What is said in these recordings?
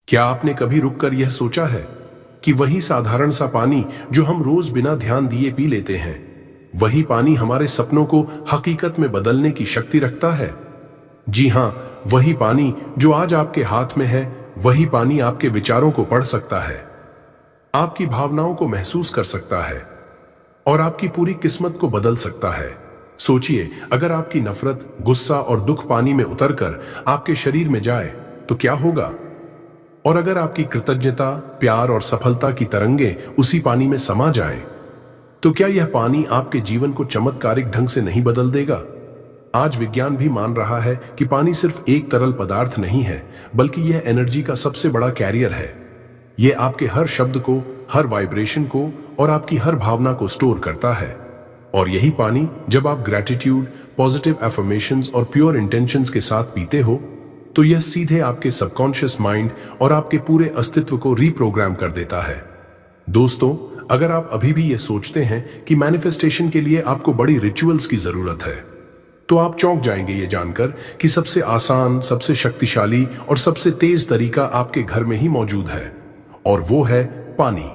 क्या आपने कभी रुककर यह सोचा है कि वही साधारण सा पानी जो हम रोज बिना ध्यान दिए पी लेते हैं, वही पानी हमारे सपनों को हकीकत में बदलने की शक्ति रखता है? जी हां, वही पानी जो आज आपके हाथ में है, वही पानी आपके विचारों को पढ़ सकता है, आपकी भावनाओं को महसूस कर सकता है और आपकी पूरी किस्मत को बदल सकता है। सोचिए, अगर आपकी नफरत, गुस्सा और दुख पानी में उतरकर आपके शरीर में जाए तो क्या होगा? और अगर आपकी कृतज्ञता, प्यार और सफलता की तरंगे उसी पानी में समा जाएं, तो क्या यह पानी आपके जीवन को चमत्कारिक ढंग से नहीं बदल देगा? आज विज्ञान भी मान रहा है कि पानी सिर्फ एक तरल पदार्थ नहीं है, बल्कि यह एनर्जी का सबसे बड़ा कैरियर है। यह आपके हर शब्द को, हर वाइब्रेशन को और आपकी हर भावना को स्टोर करता है। और यही पानी जब आप ग्रैटिट्यूड, पॉजिटिव एफर्मेशंस और प्योर इंटेंशंस के साथ पीते हो, तो यह सीधे आपके सबकॉन्शियस माइंड और आपके पूरे अस्तित्व को रीप्रोग्राम कर देता है। दोस्तों, अगर आप अभी भी यह सोचते हैं कि मैनिफेस्टेशन के लिए आपको बड़ी रिचुअल्स की जरूरत है, तो आप चौंक जाएंगे ये जानकर कि सबसे आसान, सबसे शक्तिशाली और सबसे तेज तरीका आपके घर में ही मौजूद है, और वो है पानी।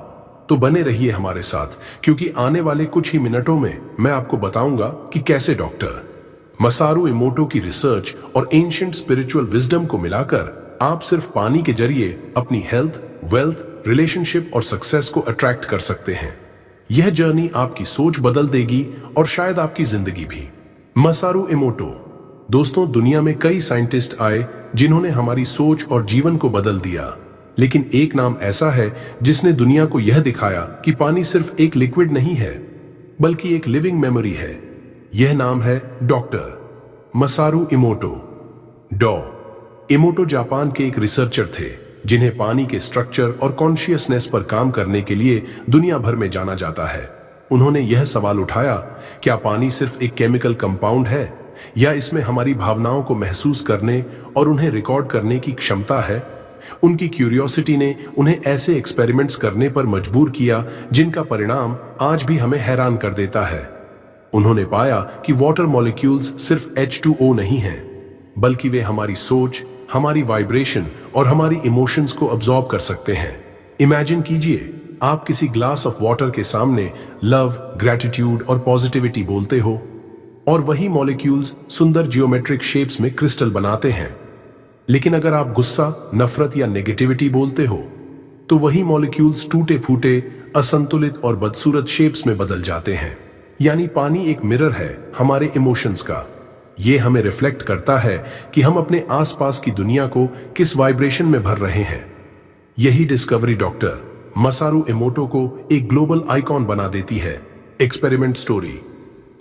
तो बने रहिए हमारे साथ, क्योंकि आने वाले कुछ ही मिनटों में मैं आपको बताऊंगा कि कैसे डॉक्टर मसारू इमोटो की रिसर्च और एंशिएंट स्पिरिचुअल विजडम को मिलाकर आप सिर्फ पानी के जरिए अपनी हेल्थ, वेल्थ, रिलेशनशिप और सक्सेस को अट्रैक्ट कर सकते हैं। यह जर्नी आपकी सोच बदल देगी और शायद आपकी जिंदगी भी। मसारू इमोटो। दोस्तों, दुनिया में कई साइंटिस्ट आए जिन्होंने हमारी सोच और जीवन को बदल दिया, लेकिन एक नाम ऐसा है जिसने दुनिया को यह दिखाया कि पानी सिर्फ एक लिक्विड नहीं है, बल्कि एक लिविंग मेमोरी है। यह नाम है डॉक्टर मसारू इमोटो। डॉ इमोटो जापान के एक रिसर्चर थे जिन्हें पानी के स्ट्रक्चर और कॉन्शियसनेस पर काम करने के लिए दुनिया भर में जाना जाता है। उन्होंने यह सवाल उठाया, क्या पानी सिर्फ एक केमिकल कंपाउंड है, या इसमें हमारी भावनाओं को महसूस करने और उन्हें रिकॉर्ड करने की क्षमता है? उनकी क्यूरियोसिटी ने उन्हें ऐसे एक्सपेरिमेंट्स करने पर मजबूर किया जिनका परिणाम आज भी हमें हैरान कर देता है। उन्होंने पाया कि वाटर मॉलिक्यूल्स सिर्फ H2O नहीं हैं, बल्कि वे हमारी सोच, हमारी वाइब्रेशन और हमारी इमोशंस को अब्सॉर्ब कर सकते हैं। इमेजिन कीजिए, आप किसी ग्लास ऑफ वाटर के सामने लव, ग्रैटिट्यूड और पॉजिटिविटी बोलते हो, और वही मॉलिक्यूल्स सुंदर जियोमेट्रिक शेप्स में क्रिस्टल बनाते हैं। लेकिन अगर आप गुस्सा, नफरत या नेगेटिविटी बोलते हो, तो वही मॉलिक्यूल्स टूटे फूटे, असंतुलित और बदसूरत शेप्स में बदल जाते हैं। यानी पानी एक मिरर है हमारे इमोशंस का। यह हमें रिफ्लेक्ट करता है कि हम अपने आसपास की दुनिया को किस वाइब्रेशन में भर रहे हैं। यही डिस्कवरी डॉक्टर मसारू इमोटो को एक ग्लोबल आइकॉन बना देती है। Experiment story.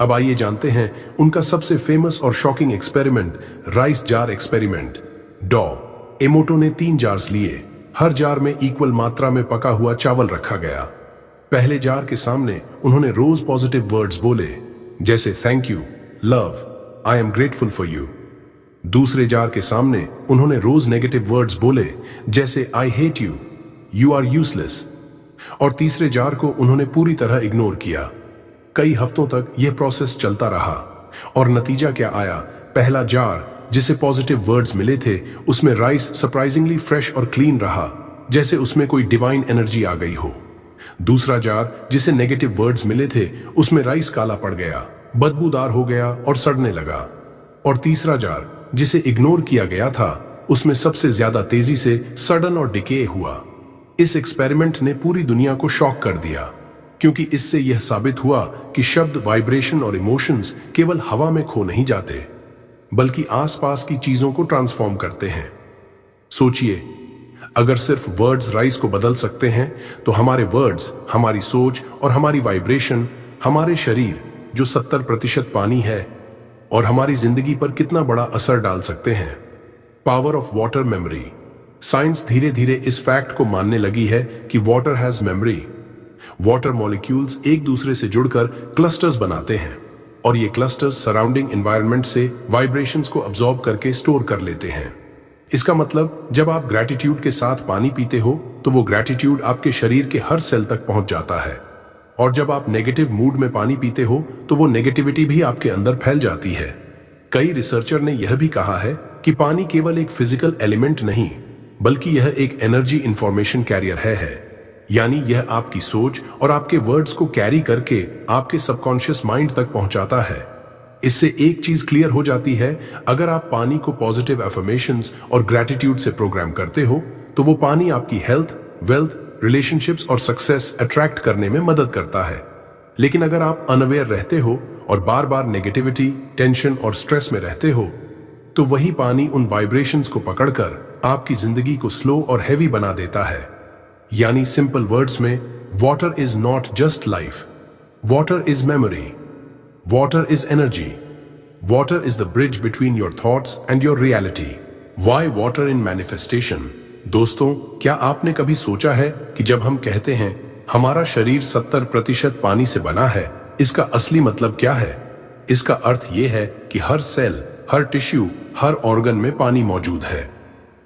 अब आइए जानते हैं उनका सबसे फेमस और shocking experiment, rice jar experiment. डॉ इमोटो ने 3 जार्स लिए। हर जार में इक्वल मात्रा में पका हुआ चावल रखा गया। पहले जार के सामने उन्होंने रोज पॉजिटिव वर्ड्स बोले, जैसे thank you, love, I am grateful for you. दूसरे जार के सामने उन्होंने रोज नेगेटिव वर्ड्स बोले, जैसे I hate you, you are useless. और तीसरे जार को उन्होंने पूरी तरह इग्नोर किया। कई हफ्तों तक यह प्रोसेस चलता रहा, और नतीजा क्या आया? पहला जार जिसे पॉजिटिव वर्ड्स मिले थे, उसमें राइस सरप्राइजिंगली फ्रेश और क्लीन रहा, जैसे उसमें कोई डिवाइन एनर्जी आ गई हो। दूसरा जार जिसे नेगेटिव वर्ड्स मिले थे, उसमें राइस काला पड़ गया, बदबूदार हो गया और सड़ने लगा। और तीसरा जार जिसे इग्नोर किया गया था, उसमें सबसे ज्यादा तेजी से सडन और डिके हुआ। इस एक्सपेरिमेंट ने पूरी दुनिया को शॉक कर दिया, क्योंकि इससे यह साबित हुआ कि शब्द, वाइब्रेशन और इमोशंस केवल हवा में खो नहीं जाते, बल्कि आसपास की चीजों को ट्रांसफॉर्म करते हैं। सोचिए, अगर सिर्फ वर्ड्स राइस को बदल सकते हैं, तो हमारे वर्ड्स, हमारी सोच और हमारी वाइब्रेशन हमारे शरीर, जो 70% पानी है, और हमारी जिंदगी पर कितना बड़ा असर डाल सकते हैं। Power of water memory. Science धीरे धीरे इस फैक्ट को मानने लगी है कि water has memory. Water molecules एक दूसरे से जुड़कर क्लस्टर्स बनाते हैं, और ये क्लस्टर्स सराउंडिंग एनवायरनमेंट से वाइब्रेशंस को अब्सॉर्ब करके स्टोर कर लेते हैं। इसका मतलब, जब आप ग्रैटिट्यूड के साथ पानी पीते हो, तो वो ग्रैटिट्यूड आपके शरीर के हर सेल तक पहुंच जाता है। और जब आप नेगेटिव मूड में पानी पीते हो, तो वो नेगेटिविटी भी आपके अंदर फैल जाती है। कई रिसर्चर ने यह भी कहा है कि पानी केवल एक फिजिकल एलिमेंट नहीं, बल्कि यह एक एनर्जी इंफॉर्मेशन कैरियर है। यानी यह आपकी सोच और आपके वर्ड्स को कैरी करके आपके सबकॉन्शियस माइंड तक पहुंचाता है। इससे एक चीज क्लियर हो जाती है, अगर आप पानी को पॉजिटिव अफर्मेशंस और ग्रेटिट्यूड से प्रोग्राम करते हो तो वो पानी आपकी हेल्थ, वेल्थ, रिलेशनशिप्स और सक्सेस अट्रैक्ट करने में मदद करता है। लेकिन अगर आप अनअवेयर रहते हो और बार बार नेगेटिविटी, टेंशन और स्ट्रेस में रहते हो तो वही पानी उन वाइब्रेशंस को पकड़कर आपकी जिंदगी को स्लो और हैवी बना देता है। यानी सिंपल वर्ड्स में, water is not just life, water is memory, water is energy, water is the bridge between your thoughts and your reality. Why water in manifestation? दोस्तों, क्या आपने कभी सोचा है कि जब हम कहते हैं हमारा शरीर 70% पानी से बना है, इसका असली मतलब क्या है? इसका अर्थ यह है कि हर सेल, हर टिश्यू, हर ऑर्गन में पानी मौजूद है।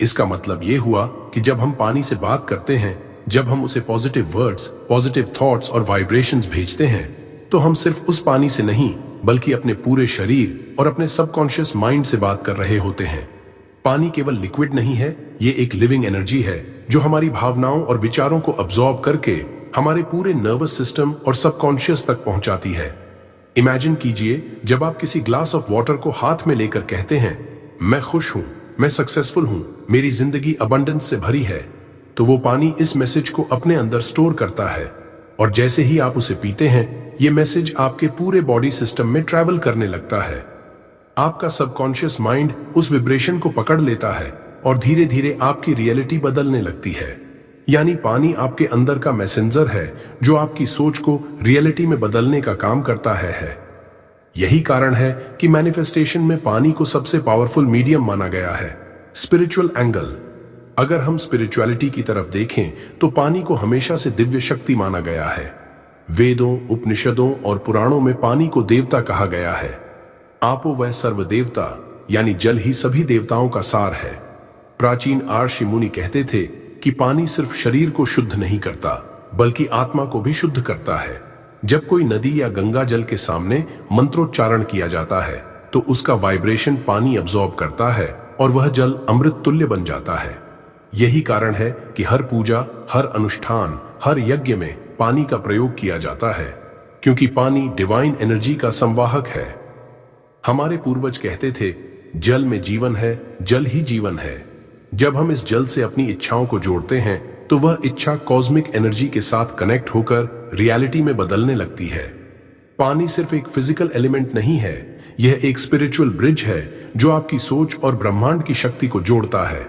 इसका मतलब यह हुआ कि जब हम पानी से बात करते हैं, जब हम उसे पॉजिटिव वर्ड्स, पॉजिटिव थॉट्स और वाइब्रेशंस भेजते हैं, तो हम सिर्फ उस पानी से नहीं बल्कि अपने पूरे शरीर और अपने सबकॉन्शियस माइंड से बात कर रहे होते हैं। पानी केवल लिक्विड नहीं है, ये एक लिविंग एनर्जी है जो हमारी भावनाओं और विचारों को अब्सॉर्ब करके हमारे पूरे नर्वस सिस्टम और सबकॉन्शियस तक पहुंचाती है। इमेजिन कीजिए, जब आप किसी ग्लास ऑफ वाटर को हाथ में लेकर कहते हैं, मैं खुश हूं, मैं सक्सेसफुल हूं, मेरी जिंदगी अबंडेंस से भरी है, तो वो पानी इस मैसेज को अपने अंदर स्टोर करता है और जैसे ही आप उसे पीते हैं, ये मैसेज आपके पूरे बॉडी सिस्टम में ट्रैवल करने लगता है। आपका सबकॉन्शियस माइंड उस विब्रेशन को पकड़ लेता है और धीरे धीरे आपकी रियलिटी बदलने लगती है। यानी पानी आपके अंदर का मैसेंजर है जो आपकी सोच को रियलिटी में बदलने का काम करता है। यही कारण है कि मैनिफेस्टेशन में पानी को सबसे पावरफुल मीडियम माना गया है। स्पिरिचुअल एंगल, अगर हम स्पिरिचुअलिटी की तरफ देखें तो पानी को हमेशा से दिव्य शक्ति माना गया है। वेदों, उपनिषदों और पुराणों में पानी को देवता कहा गया है। आपो वह सर्वदेवता, यानी जल ही सभी देवताओं का सार है। प्राचीन ऋषि मुनि कहते थे कि पानी सिर्फ शरीर को शुद्ध नहीं करता बल्कि आत्मा को भी शुद्ध करता है। जब कोई नदी या गंगा जल के सामने मंत्रोच्चारण किया जाता है तो उसका वाइब्रेशन पानी अब्सॉर्ब करता है और वह जल अमृत तुल्य बन जाता है। यही कारण है कि हर पूजा, हर अनुष्ठान, हर यज्ञ में पानी का प्रयोग किया जाता है, क्योंकि पानी डिवाइन एनर्जी का संवाहक है। हमारे पूर्वज कहते थे, जल में जीवन है, जल ही जीवन है। जब हम इस जल से अपनी इच्छाओं को जोड़ते हैं तो वह इच्छा कॉस्मिक एनर्जी के साथ कनेक्ट होकर रियलिटी में बदलने लगती है। पानी सिर्फ एक फिजिकल एलिमेंट नहीं है, यह एक स्पिरिचुअल ब्रिज है जो आपकी सोच और ब्रह्मांड की शक्ति को जोड़ता है।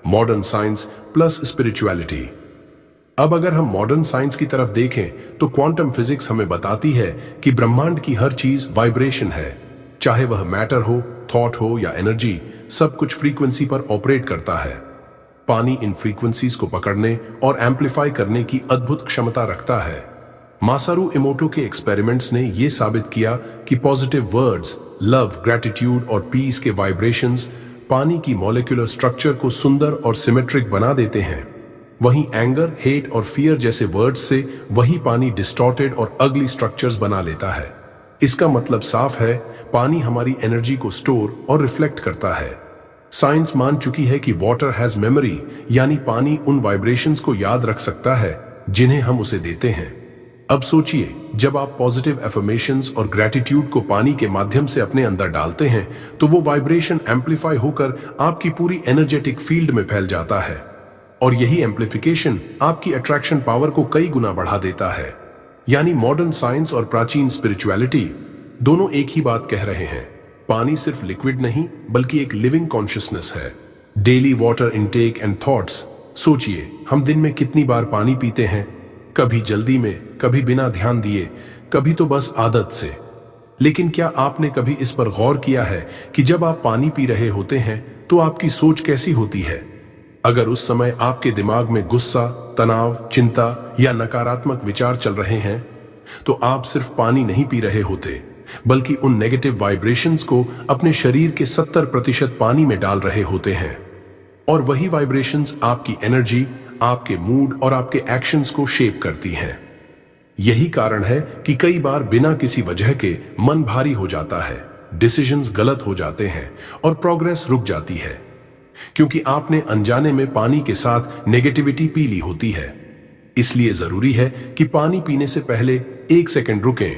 Modern science plus spirituality. अब अगर हम मॉडर्न साइंस की तरफ देखें तो क्वांटम फिजिक्स हमें बताती है कि ब्रह्मांड की हर चीज वाइब्रेशन है। चाहे वह मैटर हो, थॉट हो या एनर्जी, सब कुछ फ्रीक्वेंसी पर ऑपरेट करता है। पानी इन फ्रीक्वेंसीज को पकड़ने और एम्पलीफाई करने की अद्भुत क्षमता रखता है। मासारू इमोटो के एक्सपेरिमेंट्स ने यह साबित किया कि पॉजिटिव वर्ड्स, लव, ग्रेटिट्यूड और पीस के वाइब्रेशंस पानी की मॉलिक्यूलर स्ट्रक्चर को सुंदर और सिमेट्रिक बना देते हैं। वहीं एंगर, हेट और फियर जैसे वर्ड्स से वही पानी डिस्टॉर्टेड और अगली स्ट्रक्चर्स बना लेता है। इसका मतलब साफ है, पानी हमारी एनर्जी को स्टोर और रिफ्लेक्ट करता है। साइंस मान चुकी है कि वाटर हैज मेमोरी, यानी पानी उन वाइब्रेशंस को याद रख सकता है जिन्हें हम उसे देते हैं। अब सोचिए, जब आप पॉजिटिव एफर्मेशंस और ग्रेटिट्यूड को पानी के माध्यम से अपने अंदर डालते हैं तो वो वाइब्रेशन एम्पलीफाई होकर आपकी पूरी एनर्जेटिक फील्ड में फैल जाता है और यही एम्पलीफिकेशन आपकी अट्रैक्शन पावर को कई गुना बढ़ा देता है। यानी मॉडर्न साइंस और प्राचीन स्पिरिचुअलिटी दोनों एक ही बात कह रहे हैं, पानी सिर्फ लिक्विड नहीं बल्कि एक लिविंग कॉन्शियसनेस है। Daily water intake and thoughts. सोचिए, हम दिन में कितनी बार पानी पीते हैं, कभी जल्दी में, कभी बिना ध्यान दिए, कभी तो बस आदत से। लेकिन क्या आपने कभी इस पर गौर किया है कि जब आप पानी पी रहे होते हैं तो आपकी सोच कैसी होती है? अगर उस समय आपके दिमाग में गुस्सा, तनाव, चिंता या नकारात्मक विचार चल रहे हैं तो आप सिर्फ पानी नहीं पी रहे होते बल्कि उन नेगेटिव वाइब्रेशंस को अपने शरीर के 70% पानी में डाल रहे होते हैं। और वही वाइब्रेशंस आपकी एनर्जी, आपके मूड और आपके एक्शंस को शेप करती हैं। यही कारण है कि कई बार बिना किसी वजह के मन भारी हो जाता है, डिसीजंस गलत हो जाते हैं और प्रोग्रेस रुक जाती है। क्योंकि आपने अनजाने में पानी के साथ नेगेटिविटी पी ली होती है। इसलिए जरूरी है कि पानी पीने से पहले 1 सेकंड रुकें,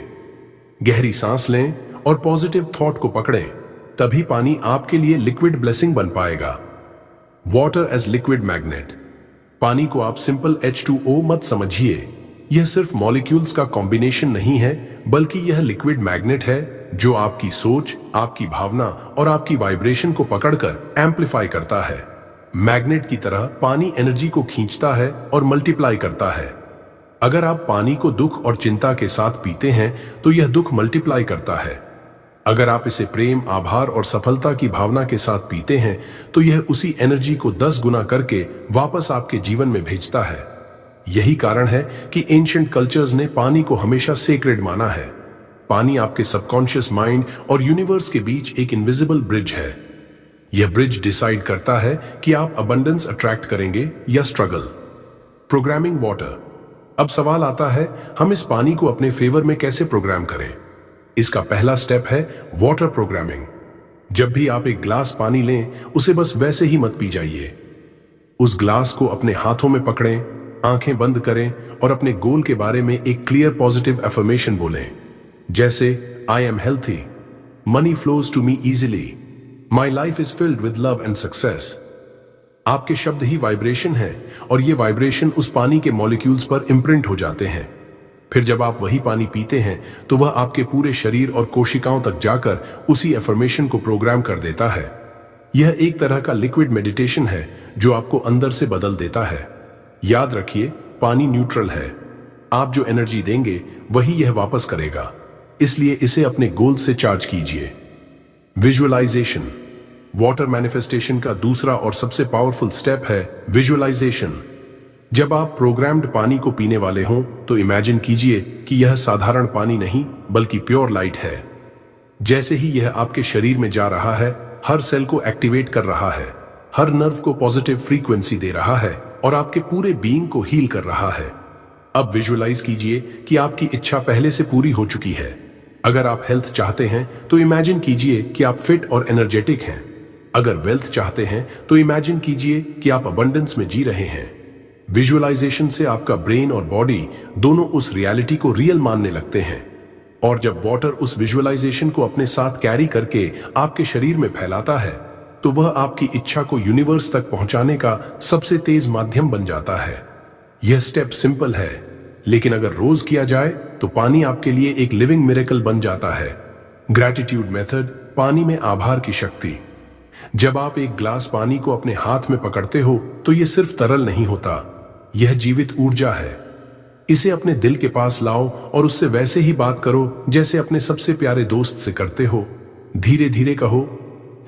गहरी सांस लें और पॉजिटिव थॉट को पकड़ें। तभी पानी आपके लिए लिक्विड ब्लेसिंग बन पाएगा। Water as liquid magnet. पानी को आप सिंपल H2O मत समझिए। यह सिर्फ मॉलिक्यूल्स का कॉम्बिनेशन नहीं है, बल्कि यह लिक्विड मैग्नेट है जो आपकी सोच, आपकी भावना और आपकी वाइब्रेशन को पकड़कर एम्पलीफाई करता है। मैग्नेट की तरह पानी एनर्जी को खींचता है और मल्टीप्लाई करता है। अगर आप पानी को दुख और चिंता के साथ पीते हैं तो यह दुख मल्टीप्लाई करता है। अगर आप इसे प्रेम, आभार और सफलता की भावना के साथ पीते हैं तो यह उसी एनर्जी को 10 गुना करके वापस आपके जीवन में भेजता है। यही कारण है कि एंशिएंट कल्चर्स ने पानी को हमेशा सेक्रेड माना है। पानी आपके सबकॉन्शियस माइंड और यूनिवर्स के बीच एक इनविजिबल ब्रिज है। यह ब्रिज डिसाइड करता है कि आप अबंडेंस अट्रैक्ट करेंगे या स्ट्रगल। Programming water. अब सवाल आता है, हम इस पानी को अपने फेवर में कैसे प्रोग्राम करें? इसका पहला स्टेप है वाटर प्रोग्रामिंग। जब भी आप एक ग्लास पानी लें, उसे बस वैसे ही मत पी जाइए। उस ग्लास को अपने हाथों में पकड़ें, आंखें बंद करें और अपने गोल के बारे में एक क्लियर पॉजिटिव अफर्मेशन बोलें, जैसे I am healthy, money flows to me easily, my life is filled with love and success. आपके शब्द ही वाइब्रेशन है और ये वाइब्रेशन उस पानी के मॉलिक्यूल्स पर इम्प्रिंट हो जाते हैं। फिर जब आप वही पानी पीते हैं तो वह आपके पूरे शरीर और कोशिकाओं तक जाकर उसी अफर्मेशन को प्रोग्राम कर देता है। यह एक तरह का लिक्विड मेडिटेशन है जो आपको अंदर से बदल देता है। याद रखिए, पानी न्यूट्रल है। आप जो एनर्जी देंगे वही यह वापस करेगा, इसलिए इसे अपने गोल से चार्ज कीजिए। विजुअलाइजेशन। वाटर मैनिफेस्टेशन का दूसरा और सबसे पावरफुल स्टेप है विजुअलाइजेशन। जब आप प्रोग्राम्ड पानी को पीने वाले हों तो इमेजिन कीजिए कि यह साधारण पानी नहीं बल्कि प्योर लाइट है। जैसे ही यह आपके शरीर में जा रहा है, हर सेल को एक्टिवेट कर रहा है, हर नर्व को पॉजिटिव फ्रीक्वेंसी दे रहा है और आपके पूरे बीइंग को हील कर रहा है। अब विजुअलाइज कीजिए कि आपकी इच्छा पहले से पूरी हो चुकी है। अगर आप हेल्थ चाहते हैं तो इमेजिन कीजिए कि आप फिट और एनर्जेटिक हैं। अगर वेल्थ चाहते हैं तो इमेजिन कीजिए कि आप अबंडेंस में जी रहे हैं। विजुअलाइजेशन से आपका ब्रेन और बॉडी दोनों उस रियलिटी को रियल मानने लगते हैं, और जब वाटर उस विजुअलाइजेशन को अपने साथ कैरी करके आपके शरीर में फैलाता है तो वह आपकी इच्छा को यूनिवर्स तक पहुंचाने का सबसे तेज माध्यम बन जाता है। यह स्टेप सिंपल है, लेकिन अगर रोज किया जाए तो पानी आपके लिए एक लिविंग मिरेकल बन जाता है। ग्रैटिट्यूड मेथड, पानी में आभार की शक्ति। जब आप एक ग्लास पानी को अपने हाथ में पकड़ते हो तो यह सिर्फ तरल नहीं होता, यह जीवित ऊर्जा है। इसे अपने दिल के पास लाओ और उससे वैसे ही बात करो जैसे अपने सबसे प्यारे दोस्त से करते हो। धीरे धीरे कहो,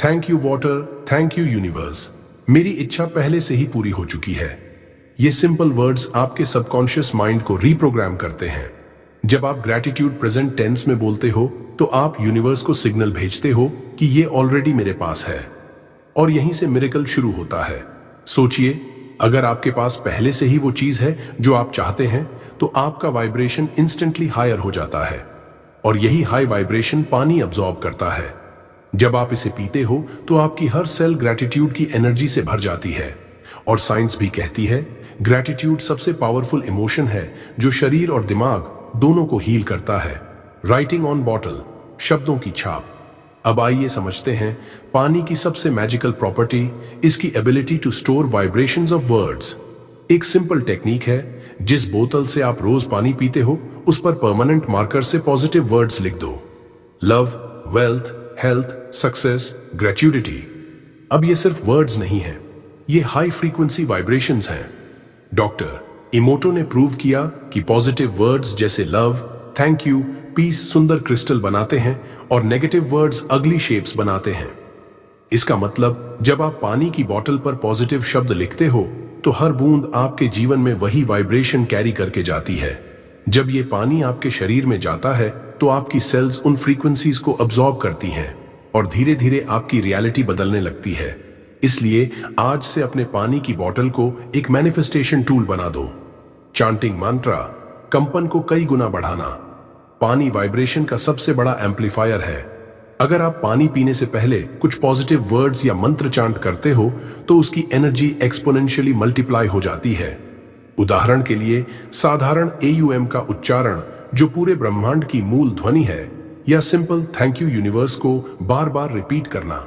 thank you water, thank you universe, मेरी इच्छा पहले से ही पूरी हो चुकी है। ये सिंपल वर्ड्स आपके सबकॉन्शियस माइंड को रीप्रोग्राम करते हैं। जब आप ग्रैटिट्यूड प्रेजेंट टेंस में बोलते हो तो आप यूनिवर्स को सिग्नल भेजते हो कि ये ऑलरेडी मेरे पास है, और यहीं से मिरेकल शुरू होता है। सोचिए, अगर आपके पास पहले से ही वो चीज है जो आप चाहते हैं तो आपका वाइब्रेशन इंस्टेंटली हायर हो जाता है, और यही हाई वाइब्रेशन पानी अब्सॉर्ब करता है। जब आप इसे पीते हो तो आपकी हर सेल ग्रैटिट्यूड की एनर्जी से भर जाती है, और साइंस भी कहती है ग्रैटिट्यूड सबसे पावरफुल इमोशन है जो शरीर और दिमाग दोनों को हील करता है। राइटिंग ऑन बॉटल, शब्दों की छाप। अब आइए समझते हैं पानी की सबसे मैजिकल प्रॉपर्टी, इसकी ability to store vibrations of words. एक सिंपल टेक्निक है, जिस बोतल से आप रोज पानी पीते हो उस पर परमानेंट मार्कर से पॉजिटिव वर्ड्स लिख दो। Love, wealth, health, success, gratitude. अब ये सिर्फ वर्ड्स नहीं है, ये हाई फ्रीक्वेंसी वाइब्रेशंस हैं। डॉक्टर इमोटो ने प्रूव किया कि पॉजिटिव वर्ड्स जैसे लव, थैंक यू, पीस सुंदर क्रिस्टल बनाते हैं और नेगेटिव वर्ड्स अगली शेप्स बनाते हैं। इसका मतलब, जब आप पानी की बोतल पर पॉजिटिव शब्द लिखते हो तो हर बूंद आपके जीवन में वही वाइब्रेशन कैरी करके जाती है। जब ये पानी आपके शरीर में जाता है तो आपकी सेल्स उन फ्रीक्वेंसीज को अब्सॉर्ब करती हैं और धीरे धीरे आपकी रियलिटी बदलने लगती है। इसलिए आज से अपने पानी की बोतल को एक मैनिफेस्टेशन टूल बना दो। चांटिंग मंत्रा, कंपन को कई गुना बढ़ाना। पानी वाइब्रेशन का सबसे बड़ा एम्पलीफायर है। अगर आप पानी पीने से पहले कुछ पॉजिटिव वर्ड्स या मंत्र चांट करते हो तो उसकी एनर्जी एक्सपोनेंशियली मल्टीप्लाई हो जाती है। उदाहरण के लिए साधारण AUM का उच्चारण जो पूरे ब्रह्मांड की मूल ध्वनि है, या सिंपल थैंक यू यूनिवर्स को बार बार रिपीट करना।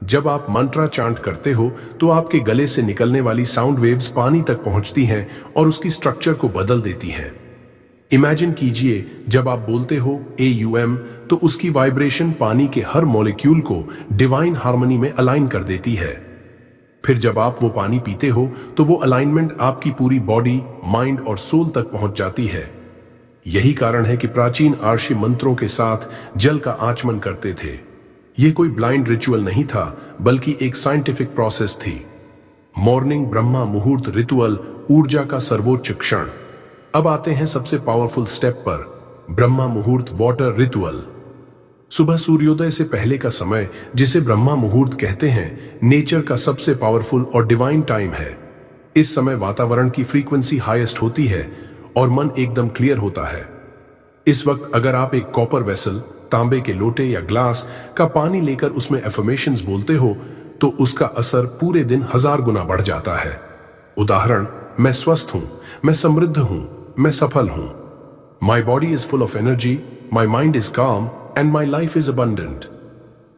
जब आप मंत्रा चांट करते हो तो आपके गले से निकलने वाली साउंड वेव्स पानी तक पहुंचती हैं और उसकी स्ट्रक्चर को बदल देती हैं। इमेजिन कीजिए जब आप बोलते हो AUM तो उसकी वाइब्रेशन पानी के हर मॉलिक्यूल को डिवाइन हार्मनी में अलाइन कर देती है। फिर जब आप वो पानी पीते हो तो वो अलाइनमेंट आपकी पूरी बॉडी, माइंड और सोल तक पहुंच जाती है। यही कारण है कि प्राचीन आर्षि मंत्रों के साथ जल का आचमन करते थे। ये कोई ब्लाइंड रिचुअल नहीं था, बल्कि एक साइंटिफिक प्रोसेस थी। मॉर्निंग ब्रह्मा मुहूर्त रिचुअल, ऊर्जा का सर्वोच्च क्षण। अब आते हैं सबसे पावरफुल स्टेप पर, ब्रह्मा मुहूर्त वाटर रिचुअल। सुबह सूर्योदय से पहले का समय, जिसे ब्रह्मा मुहूर्त कहते हैं, नेचर का सबसे पावरफुल और डिवाइन टाइम है। इस समय वातावरण की फ्रीक्वेंसी हाईएस्ट होती है और मन एकदम क्लियर होता है। इस वक्त अगर आप एक कॉपर वेसल, तांबे के लोटे या ग्लास का पानी लेकर उसमें एफर्मेशंस बोलते हो तो उसका असर पूरे दिन 1000 गुना बढ़ जाता है। उदाहरण, मैं स्वस्थ हूं, मैं समृद्ध हूं, मैं सफल हूं। My body is full of energy, my mind is calm and my life is abundant.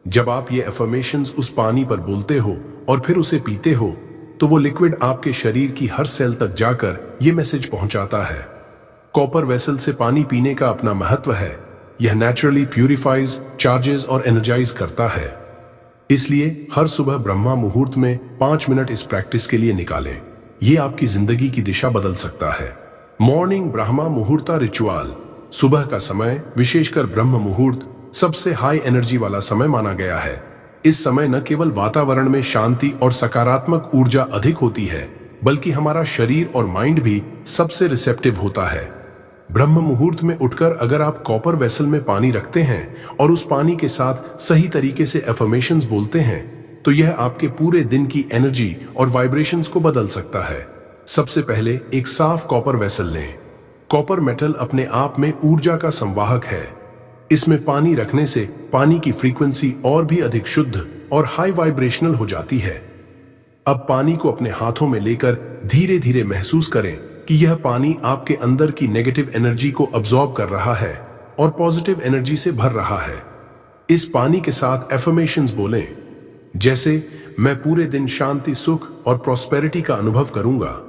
जब आप ये एफर्मेशंस उस पानी पर बोलते हो और फिर उसे पीते हो तो वो लिक्विड आपके शरीर की हर सेल तक जाकर ये मैसेज पहुंचाता है। कॉपर वेसल से पानी पीने का अपना महत्व है। यह नेचुरली प्यूरिफाइज, चार्जेस और एनर्जाइज करता है। इसलिए हर सुबह ब्रह्मा मुहूर्त में 5 मिनट इस प्रैक्टिस के लिए निकालें। ये आपकी जिंदगी की दिशा बदल सकता है। Morning Brahma Muhurta ritual. सुबह का समय, विशेषकर ब्रह्म मुहूर्त, सबसे हाई एनर्जी वाला समय माना गया है। इस समय न केवल वातावरण में शांति और सकारात्मक ऊर्जा अधिक होती है, बल्कि हमारा शरीर और माइंड भी सबसे रिसेप्टिव होता है। ब्रह्म मुहूर्त में उठकर अगर आप कॉपर वेसल में पानी रखते हैं और उस पानी के साथ सही तरीके से एफर्मेशंस बोलते हैं तो यह आपके पूरे दिन की एनर्जी और वाइब्रेशंस को बदल सकता है। सबसे पहले एक साफ कॉपर वेसल लें। कॉपर मेटल अपने आप में ऊर्जा का संवाहक है। इसमें पानी रखने से पानी की फ्रीक्वेंसी और भी अधिक शुद्ध और हाई वाइब्रेशनल हो जाती है। अब पानी को अपने हाथों में लेकर धीरे धीरे महसूस करें कि यह पानी आपके अंदर की नेगेटिव एनर्जी को अब्सॉर्ब कर रहा है और पॉजिटिव एनर्जी से भर रहा है। इस पानी के साथ एफर्मेशंस बोलें, जैसे मैं पूरे दिन शांति, सुख और प्रॉस्पेरिटी का अनुभव करूंगा।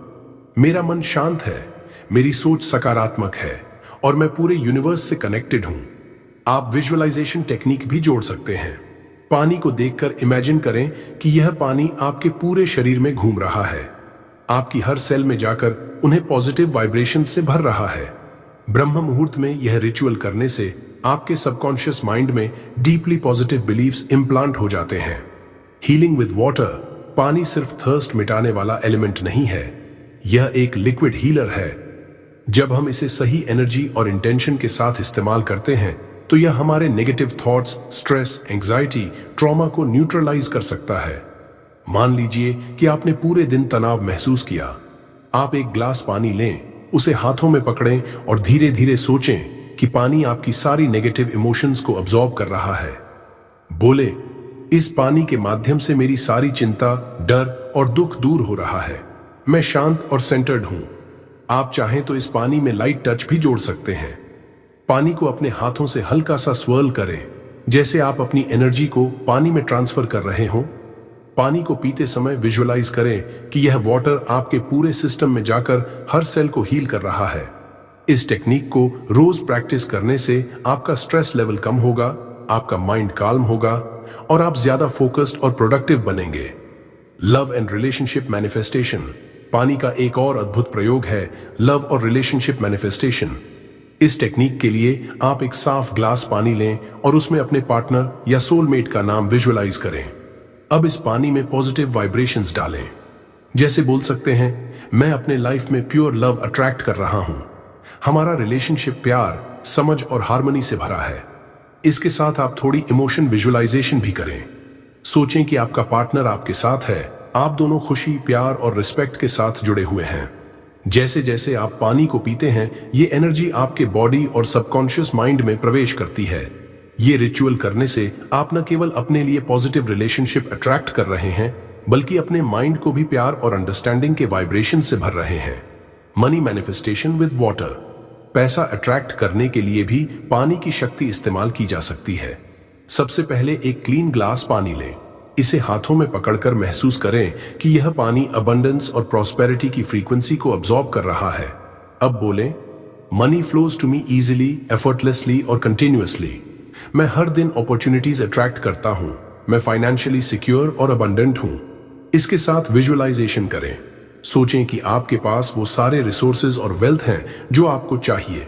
मेरा मन शांत है, मेरी सोच सकारात्मक है और मैं पूरे यूनिवर्स से कनेक्टेड हूं। आप विजुअलाइजेशन टेक्निक भी जोड़ सकते हैं। पानी को देखकर इमेजिन करें कि यह पानी आपके पूरे शरीर में घूम रहा है, आपकी हर सेल में जाकर उन्हें पॉजिटिव वाइब्रेशन से भर रहा है। ब्रह्म मुहूर्त में यह रिचुअल करने से आपके सबकॉन्शियस माइंड में डीपली पॉजिटिव बिलीफ्स इम्प्लांट हो जाते हैं। Healing with water. पानी सिर्फ थर्स्ट मिटाने वाला एलिमेंट नहीं है, यह एक लिक्विड हीलर है। जब हम इसे सही एनर्जी और इंटेंशन के साथ इस्तेमाल करते हैं तो यह हमारे negative thoughts, stress, anxiety, trauma को न्यूट्रलाइज कर सकता है। मान लीजिए कि आपने पूरे दिन तनाव महसूस किया। आप एक ग्लास पानी लें, उसे हाथों में पकड़ें और धीरे धीरे सोचें कि पानी आपकी सारी नेगेटिव इमोशंस को अब्सॉर्ब कर रहा है। बोले, इस पानी के माध्यम से मेरी सारी चिंता, डर और दुख दूर हो रहा है। मैं शांत और सेंटर्ड हूं। आप चाहें तो इस पानी में लाइट टच भी जोड़ सकते हैं। पानी को अपने हाथों से हल्का सा स्वर्ल करें, जैसे आप अपनी एनर्जी को पानी में ट्रांसफर कर रहे हों। पानी को पीते समय विजुअलाइज करें कि यह वाटर आपके पूरे सिस्टम में जाकर हर सेल को हील कर रहा है। इस टेक्निक को रोज प्रैक्टिस करने से आपका स्ट्रेस लेवल कम होगा, आपका माइंड काल्म होगा और आप ज्यादा फोकस्ड और प्रोडक्टिव बनेंगे। Love and relationship manifestation. पानी का एक और अद्भुत प्रयोग है लव और रिलेशनशिप मैनिफेस्टेशन। इस टेक्निक के लिए आप एक साफ ग्लास पानी लें और उसमें अपने पार्टनर या सोलमेट का नाम विजुअलाइज करें। अब इस पानी में पॉजिटिव वाइब्रेशंस डालें, जैसे बोल सकते हैं, मैं अपने लाइफ में प्योर लव अट्रैक्ट कर रहा हूं। हमारा रिलेशनशिप प्यार, समझ और हार्मनी से भरा है। इसके साथ आप थोड़ी इमोशन विजुअलाइजेशन भी करें। सोचें कि आपका पार्टनर आपके साथ है, आप दोनों खुशी, प्यार और रिस्पेक्ट के साथ जुड़े हुए हैं। जैसे जैसे आप पानी को पीते हैं, ये एनर्जी आपके बॉडी और सबकॉन्शियस माइंड में प्रवेश करती है। ये रिचुअल करने से आप न केवल अपने लिए पॉजिटिव रिलेशनशिप अट्रैक्ट कर रहे हैं, बल्कि अपने माइंड को भी प्यार और अंडरस्टैंडिंग के वाइब्रेशन से भर रहे हैं। Money manifestation with water. पैसा अट्रैक्ट करने के लिए भी पानी की शक्ति इस्तेमाल की जा सकती है। सबसे पहले एक क्लीन ग्लास पानी लें। इसे हाथों में पकड़कर महसूस करें कि यह पानी अबंडेंस और प्रॉस्पेरिटी की फ्रीक्वेंसी को अब्सॉर्ब कर रहा है। अब बोलें, money flows to me easily, effortlessly और कंटिन्यूअसली। मैं हर दिन अपॉर्चुनिटीज अट्रैक्ट करता हूं। मैं फाइनेंशियली सिक्योर और अबंडेंट हूं। इसके साथ विजुअलाइजेशन करें। सोचें कि आपके पास वो सारे रिसोर्सेज और वेल्थ हैं जो आपको चाहिए।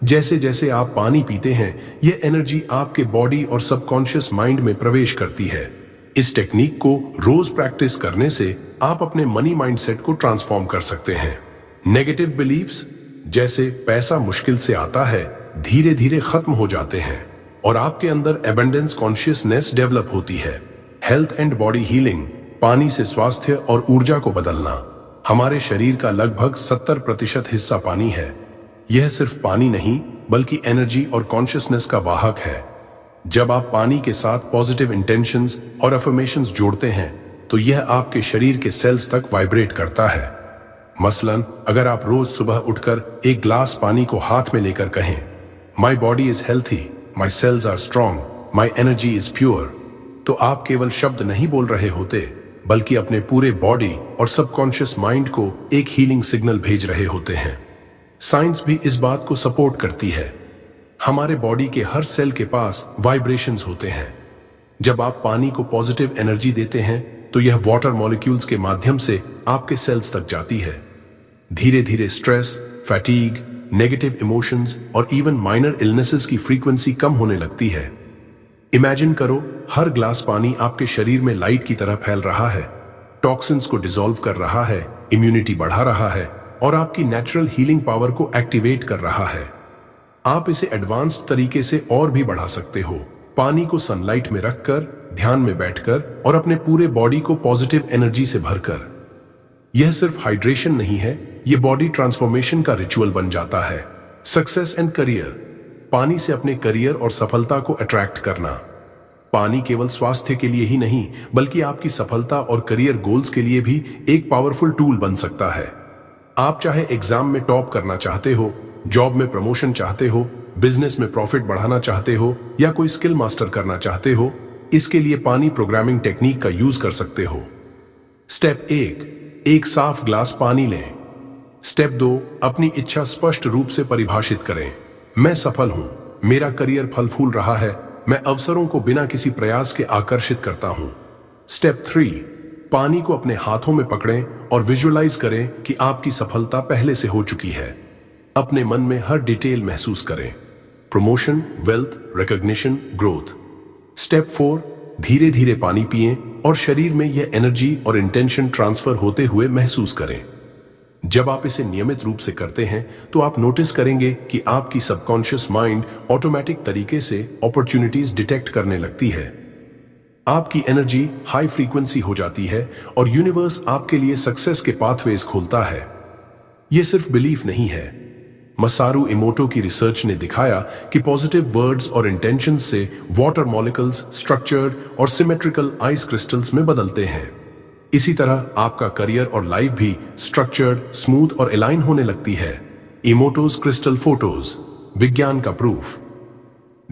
जैसे जैसे आप पानी पीते हैं, यह एनर्जी आपके बॉडी और सबकॉन्शियस माइंड में प्रवेश करती है। इस टेक्निक को रोज प्रैक्टिस करने से आप अपने मनी माइंडसेट को ट्रांसफॉर्म कर सकते हैं। नेगेटिव बिलीफ्स जैसे पैसा मुश्किल से आता है, धीरे धीरे खत्म हो जाते हैं और आपके अंदर एबंडेंस कॉन्शियसनेस डेवलप होती है। Health and body healing. पानी से स्वास्थ्य और ऊर्जा को बदलना। हमारे शरीर का लगभग 70% हिस्सा पानी है। यह सिर्फ पानी नहीं, बल्कि एनर्जी और कॉन्शियसनेस का वाहक है। जब आप पानी के साथ पॉजिटिव इंटेंशंस और अफर्मेशंस जोड़ते हैं, तो यह आपके शरीर के सेल्स तक वाइब्रेट करता है। मसलन, अगर आप रोज सुबह उठकर एक ग्लास पानी को हाथ में लेकर कहें, my body is healthy, my cells are strong, my energy is pure, तो आप केवल शब्द नहीं बोल रहे होते, बल्कि अपने पूरे बॉडी और सबकॉन्शियस माइंड को एक हीलिंग सिग्नल भेज रहे होते हैं। साइंस भी इस बात को सपोर्ट करती है। हमारे बॉडी के हर सेल के पास वाइब्रेशंस होते हैं। जब आप पानी को पॉजिटिव एनर्जी देते हैं, तो यह वाटर मॉलिक्यूल्स के माध्यम से आपके सेल्स तक जाती है। धीरे धीरे स्ट्रेस, फैटीग, नेगेटिव इमोशंस और इवन माइनर इलनेसेस की फ्रीक्वेंसी कम होने लगती है। इमेजिन करो, हर ग्लास पानी आपके शरीर में लाइट की तरह फैल रहा है, टॉक्सिन्स को डिसॉल्व कर रहा है, इम्यूनिटी बढ़ा रहा है और आपकी नेचुरल हीलिंग पावर को एक्टिवेट कर रहा है। आप इसे एडवांस्ड तरीके से और भी बढ़ा सकते हो। पानी को सनलाइट में रखकर, ध्यान में बैठकर और अपने पूरे बॉडी को पॉजिटिव एनर्जी से भरकर। यह सिर्फ हाइड्रेशन नहीं है, यह बॉडी ट्रांसफॉर्मेशन का रिचुअल बन जाता है। Success and career. पानी से अपने करियर और सफलता को अट्रैक्ट करना। पानी केवल स्वास्थ्य के लिए ही नहीं, बल्कि आपकी सफलता और करियर गोल्स के लिए भी एक पावरफुल टूल बन सकता है। आप चाहे एग्जाम में टॉप करना चाहते हो, जॉब में प्रमोशन चाहते हो, बिजनेस में प्रॉफिट बढ़ाना चाहते हो या कोई स्किल मास्टर करना चाहते हो, इसके लिए पानी प्रोग्रामिंग टेक्निक का यूज कर सकते हो। स्टेप 1, एक साफ ग्लास पानी लें। स्टेप 2, अपनी इच्छा स्पष्ट रूप से परिभाषित करें। मैं सफल हूं, मेरा करियर फल फूल रहा है, मैं अवसरों को बिना किसी प्रयास के आकर्षित करता हूं। स्टेप 3, पानी को अपने हाथों में पकड़ें और विजुअलाइज करें कि आपकी सफलता पहले से हो चुकी है। अपने मन में हर डिटेल महसूस करें। Promotion, wealth, recognition, growth. Step 4, धीरे धीरे पानी पिएं और शरीर में यह एनर्जी और इंटेंशन ट्रांसफर होते हुए महसूस करें। जब आप इसे नियमित रूप से करते हैं, तो आप नोटिस करेंगे कि आपकी सबकॉन्शियस माइंड ऑटोमेटिक तरीके से अपॉर्चुनिटीज डिटेक्ट करने लगती है। आपकी एनर्जी हाई फ्रीक्वेंसी हो जाती है और यूनिवर्स आपके लिए सक्सेस के पाथवेज खोलता है। यह सिर्फ बिलीफ नहीं है। मसारू इमोटो की रिसर्च ने दिखाया कि पॉजिटिव वर्ड्स और इंटेंशंस से वाटर मॉलिक्यूल्स स्ट्रक्चर्ड और सिमेट्रिकल आइस क्रिस्टल्स में बदलते हैं। इसी तरह आपका करियर और लाइफ भी स्ट्रक्चर्ड, स्मूथ और अलाइन होने लगती है। इमोटोज क्रिस्टल फोटोज, विज्ञान का प्रूफ।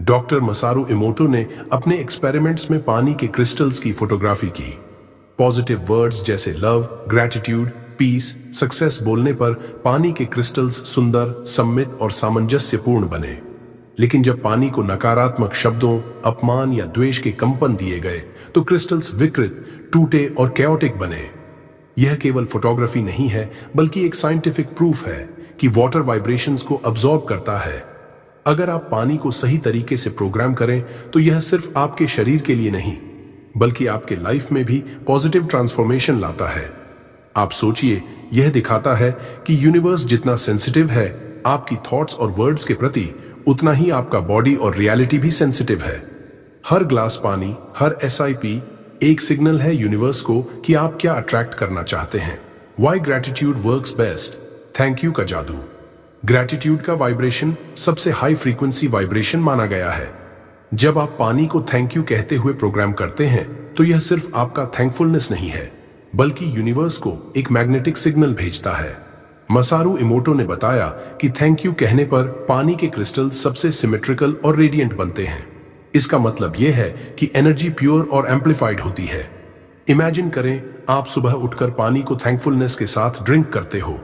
डॉक्टर मसारू इमोटो ने अपने एक्सपेरिमेंट्स में पानी के क्रिस्टल्स की फोटोग्राफी की। पॉजिटिव वर्ड्स जैसे लव, ग्रैटिट्यूड, पीस, सक्सेस बोलने पर पानी के क्रिस्टल्स सुंदर, सम्मित और सामंजस्यपूर्ण बने। लेकिन जब पानी को नकारात्मक शब्दों, अपमान या द्वेष के कंपन दिए गए, तो क्रिस्टल्स विकृत, टूटे और कैओटिक बने। यह केवल फोटोग्राफी नहीं है, बल्कि एक साइंटिफिक प्रूफ है कि वाटर वाइब्रेशंस को अब्सॉर्ब करता है। अगर आप पानी को सही तरीके से प्रोग्राम करें, तो यह सिर्फ आपके शरीर के लिए नहीं, बल्कि आपके लाइफ में भी पॉजिटिव ट्रांसफॉर्मेशन लाता है। आप सोचिए, यह दिखाता है कि यूनिवर्स जितना सेंसिटिव है आपकी थॉट्स और वर्ड्स के प्रति, उतना ही आपका बॉडी और रियलिटी भी सेंसिटिव है। हर ग्लास पानी, हर SIP एक सिग्नल है यूनिवर्स को कि आप क्या अट्रैक्ट करना चाहते हैं। Why gratitude works best. Thank you का जादू। ग्रैटिट्यूड का वाइब्रेशन सबसे हाई फ्रीक्वेंसी वाइब्रेशन माना गया है। जब आप पानी को थैंक यू कहते हुए प्रोग्राम करते हैं तो यह सिर्फ आपका थैंकफुलनेस नहीं है, बल्कि यूनिवर्स को एक मैग्नेटिक सिग्नल भेजता है। मसारू इमोटो ने बताया कि थैंक यू कहने पर पानी के क्रिस्टल सबसे सिमेट्रिकल और रेडिएंट बनते हैं। इसका मतलब यह है कि एनर्जी प्योर और एम्पलीफाइड होती है। इमेजिन करें, आप सुबह उठकर पानी को थैंकफुलनेस के साथ ड्रिंक करते हो।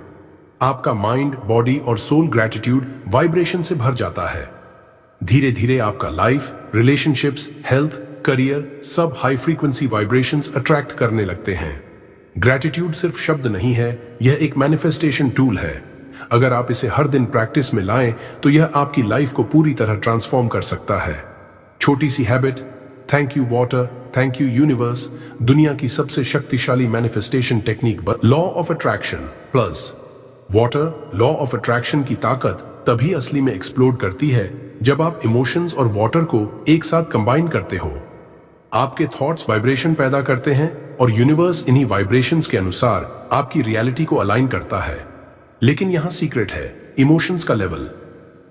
आपका माइंड, बॉडी और सोल ग्रैटिट्यूड वाइब्रेशन से भर जाता है। धीरे धीरे आपका लाइफ, रिलेशनशिप्स, हेल्थ, करियर सब हाई फ्रीक्वेंसी वाइब्रेशंस अट्रैक्ट करने लगते हैं। ग्रैटिट्यूड सिर्फ शब्द नहीं है, यह एक मैनिफेस्टेशन टूल है। अगर आप इसे हर दिन प्रैक्टिस में लाएं तो यह आपकी लाइफ को पूरी तरह ट्रांसफॉर्म कर सकता है। छोटी सी habit, thank you water, thank you universe, दुनिया की सबसे शक्तिशाली manifestation technique. Law of attraction plus water. Law of attraction की ताकत तभी असली में एक्सप्लोड करती है जब आप इमोशंस और वाटर को एक साथ कंबाइन करते हो। आपके थॉट्स वाइब्रेशन पैदा करते हैं और यूनिवर्स इन्हीं वाइब्रेशंस के अनुसार आपकी रियलिटी को अलाइन करता है। लेकिन यहां सीक्रेट है, इमोशंस का लेवल।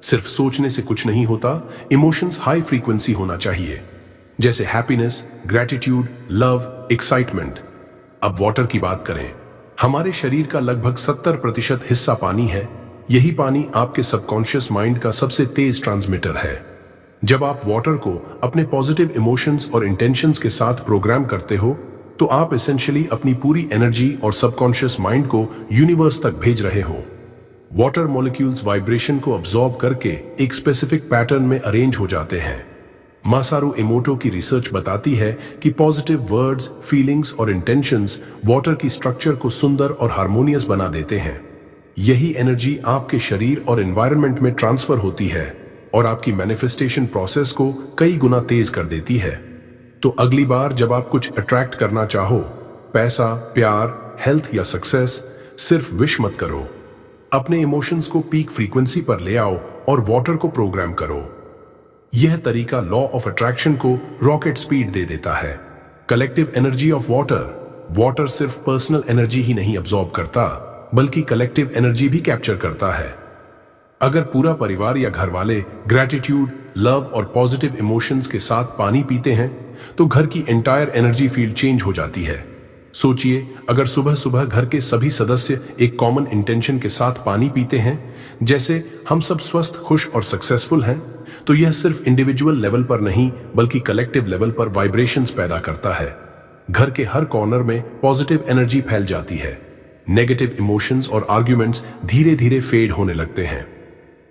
सिर्फ सोचने से कुछ नहीं होता, इमोशंस हाई फ्रीक्वेंसी होना चाहिए, जैसे हैप्पीनेस, ग्रैटिट्यूड, लव, एक्साइटमेंट। अब वाटर की बात करें। हमारे शरीर का लगभग 70% हिस्सा पानी है। यही पानी आपके सबकॉन्शियस माइंड का सबसे तेज ट्रांसमीटर है। जब आप वाटर को अपने पॉजिटिव इमोशंस और इंटेंशंस के साथ प्रोग्राम करते हो तो आप एसेंशियली अपनी पूरी एनर्जी और सबकॉन्शियस माइंड को यूनिवर्स तक भेज रहे हो। वाटर मॉलिक्यूल्स वाइब्रेशन को अब्सॉर्ब करके एक स्पेसिफिक पैटर्न में अरेंज हो जाते हैं। मासारू इमोटो की रिसर्च बताती है कि पॉजिटिव वर्ड्स, फीलिंग्स और इंटेंशंस वाटर की स्ट्रक्चर को सुंदर और हार्मोनियस बना देते हैं। यही एनर्जी आपके शरीर और एनवायरनमेंट में ट्रांसफर होती है और आपकी मैनिफेस्टेशन प्रोसेस को कई गुना तेज कर देती है। तो अगली बार जब आप कुछ अट्रैक्ट करना चाहो, पैसा, प्यार, हेल्थ या सक्सेस, सिर्फ विश मत करो। अपने इमोशंस को पीक फ्रीक्वेंसी पर ले आओ और वाटर को प्रोग्राम करो। यह तरीका लॉ ऑफ अट्रैक्शन को रॉकेट स्पीड दे देता है। Collective energy of water. Water सिर्फ पर्सनल एनर्जी ही नहीं अब्सॉर्ब करता, बल्कि कलेक्टिव एनर्जी भी कैप्चर करता है। अगर पूरा परिवार या घर वाले ग्रैटिट्यूड, लव और पॉजिटिव इमोशंस के साथ पानी पीते हैं तो घर की एंटायर एनर्जी फील्ड चेंज हो जाती है। सोचिए, अगर सुबह सुबह घर के सभी सदस्य एक कॉमन इंटेंशन के साथ पानी पीते हैं, जैसे हम सब स्वस्थ, खुश और सक्सेसफुल हैं, तो यह सिर्फ इंडिविजुअल लेवल पर नहीं बल्कि कलेक्टिव लेवल पर वाइब्रेशंस पैदा करता है। घर के हर कॉर्नर में पॉजिटिव एनर्जी फैल जाती है। नेगेटिव इमोशंस और आर्ग्यूमेंट्स धीरे धीरे फेड होने लगते हैं।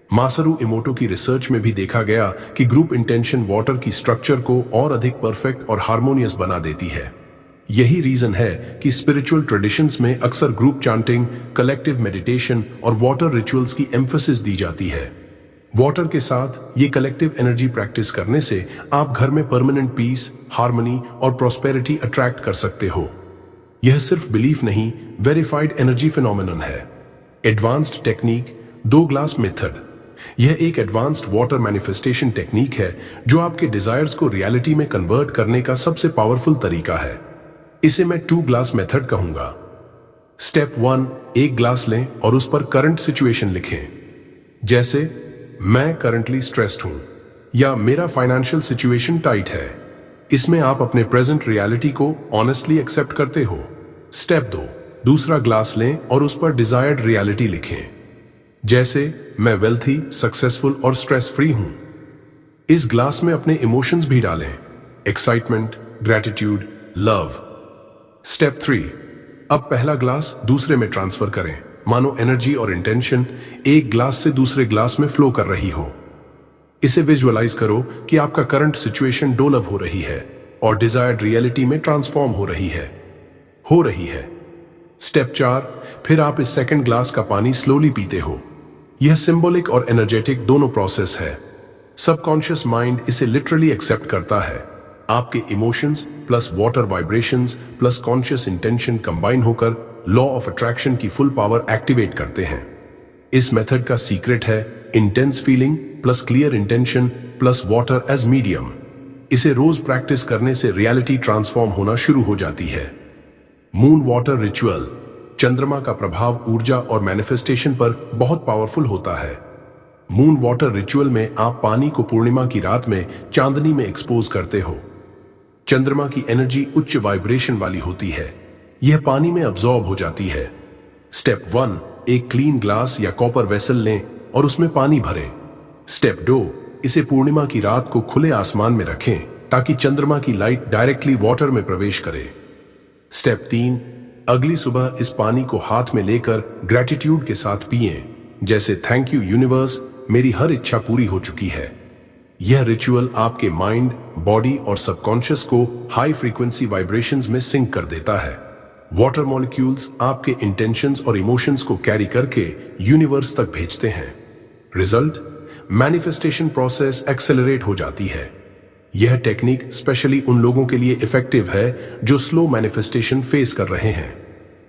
मासारू इमोटो की रिसर्च में भी देखा गया कि ग्रुप इंटेंशन वाटर की स्ट्रक्चर को और अधिक परफेक्ट और हार्मोनियस बना देती है। यही रीजन है कि स्पिरिचुअल ट्रेडिशंस में अक्सर ग्रुप चांटिंग, कलेक्टिव मेडिटेशन और वाटर रिचुअल्स की एम्फेसिस दी जाती है। वाटर के साथ ये कलेक्टिव एनर्जी प्रैक्टिस करने से आप घर में परमानेंट पीस, हार्मनी और प्रॉस्पेरिटी अट्रैक्ट कर सकते हो। यह सिर्फ बिलीफ नहीं, वेरीफाइड एनर्जी फिनोमेनन है। Advanced technique, 2 glass method. यह एक एडवांस्ड वाटर मैनिफेस्टेशन टेक्निक है जो आपके डिजायर्स को रियलिटी में कन्वर्ट करने का सबसे पावरफुल तरीका है। इसे मैं 2 ग्लास मेथड कहूंगा। स्टेप 1, 1 ग्लास लें और उस पर करंट सिचुएशन लिखें। जैसे, मैं करंटली स्ट्रेस्ड हूं या मेरा फाइनेंशियल सिचुएशन टाइट है। इसमें आप अपने प्रेजेंट रियलिटी को ऑनेस्टली एक्सेप्ट करते हो। स्टेप 2, दूसरा ग्लास लें और उस पर डिजायर्ड रियलिटी लिखें। जैसे, मैं वेल्थी, सक्सेसफुल और स्ट्रेस फ्री हूं। इस ग्लास में अपने इमोशंस भी डालें, एक्साइटमेंट, ग्रैटिट्यूड, लव। स्टेप 3, अब पहला ग्लास दूसरे में ट्रांसफर करें। मानो एनर्जी और इंटेंशन एक ग्लास से दूसरे ग्लास में फ्लो कर रही हो। इसे विजुअलाइज करो कि आपका करंट सिचुएशन डेवलप हो रही है और डिजायर्ड रियलिटी में ट्रांसफॉर्म हो रही है। स्टेप 4, फिर आप इस सेकंड ग्लास का पानी स्लोली पीते हो। यह सिंबॉलिक और एनर्जेटिक दोनों प्रोसेस है। सबकॉन्शियस माइंड इसे लिटरली एक्सेप्ट करता है। आपके emotions plus water vibrations plus conscious intention combine होकर लॉ ऑफ अट्रैक्शन की फुल पावर एक्टिवेट करते हैं। इस मेथड का सीक्रेट है intense feeling plus clear intention plus water as medium. इसे रोज प्रैक्टिस करने से रियलिटी ट्रांसफॉर्म होना शुरू हो जाती है। Moon water ritual. चंद्रमा का प्रभाव ऊर्जा और मैनिफेस्टेशन पर बहुत पावरफुल होता है। मून वाटर रिचुअल में आप पानी को पूर्णिमा की रात में चांदनी में एक्सपोज करते हो। चंद्रमा की एनर्जी उच्च वाइब्रेशन वाली होती है, यह पानी में अब्सॉर्ब हो जाती है। स्टेप 1, एक क्लीन ग्लास या कॉपर वेसल लें और उसमें पानी भरें। स्टेप 2, इसे पूर्णिमा की रात को खुले आसमान में रखें ताकि चंद्रमा की लाइट डायरेक्टली वाटर में प्रवेश करे। स्टेप 3, अगली सुबह इस पानी को हाथ में लेकर ग्रेटिट्यूड के साथ पिएं, जैसे थैंक यू यूनिवर्स, मेरी हर इच्छा पूरी हो चुकी है। यह रिचुअल आपके माइंड, बॉडी और सबकॉन्शियस को हाई फ्रीक्वेंसी वाइब्रेशंस में सिंक कर देता है। वाटर मॉलिक्यूल्स आपके इंटेंशंस और इमोशंस को कैरी करके यूनिवर्स तक भेजते हैं। रिजल्ट, मैनिफेस्टेशन प्रोसेस एक्सेलरेट हो जाती है। यह टेक्निक स्पेशली उन लोगों के लिए इफेक्टिव है जो स्लो मैनिफेस्टेशन फेस कर रहे हैं।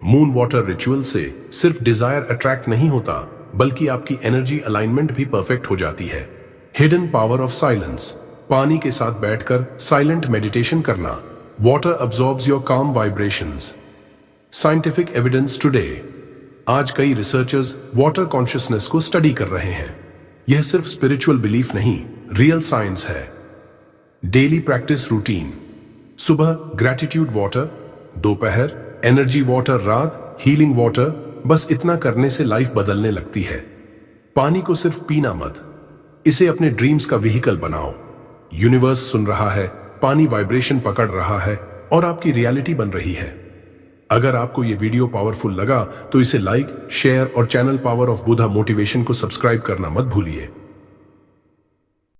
मून वाटर रिचुअल से सिर्फ डिजायर अट्रैक्ट नहीं होता, बल्कि आपकी एनर्जी अलाइनमेंट भी परफेक्ट हो जाती है। हिडन पावर ऑफ साइलेंस, पानी के साथ बैठकर साइलेंट मेडिटेशन करना। वाटर अब्सॉर्ब्स योर काम वाइब्रेशंस। साइंटिफिक एविडेंस टुडे, आज कई रिसर्चर्स वाटर कॉन्शियसनेस को स्टडी कर रहे हैं। यह सिर्फ स्पिरिचुअल बिलीफ नहीं, रियल साइंस है। डेली प्रैक्टिस रूटीन, सुबह ग्रैटिट्यूड वाटर, दोपहर एनर्जी वाटर, रात हीलिंग वाटर। बस इतना करने से लाइफ बदलने लगती है। पानी को सिर्फ पीना मत, इसे अपने ड्रीम्स का व्हीकल बनाओ। यूनिवर्स सुन रहा है, पानी वाइब्रेशन पकड़ रहा है और आपकी रियलिटी बन रही है। अगर आपको यह वीडियो पावरफुल लगा तो इसे लाइक, शेयर और channel power of Buddha motivation को सब्सक्राइब करना मत भूलिए।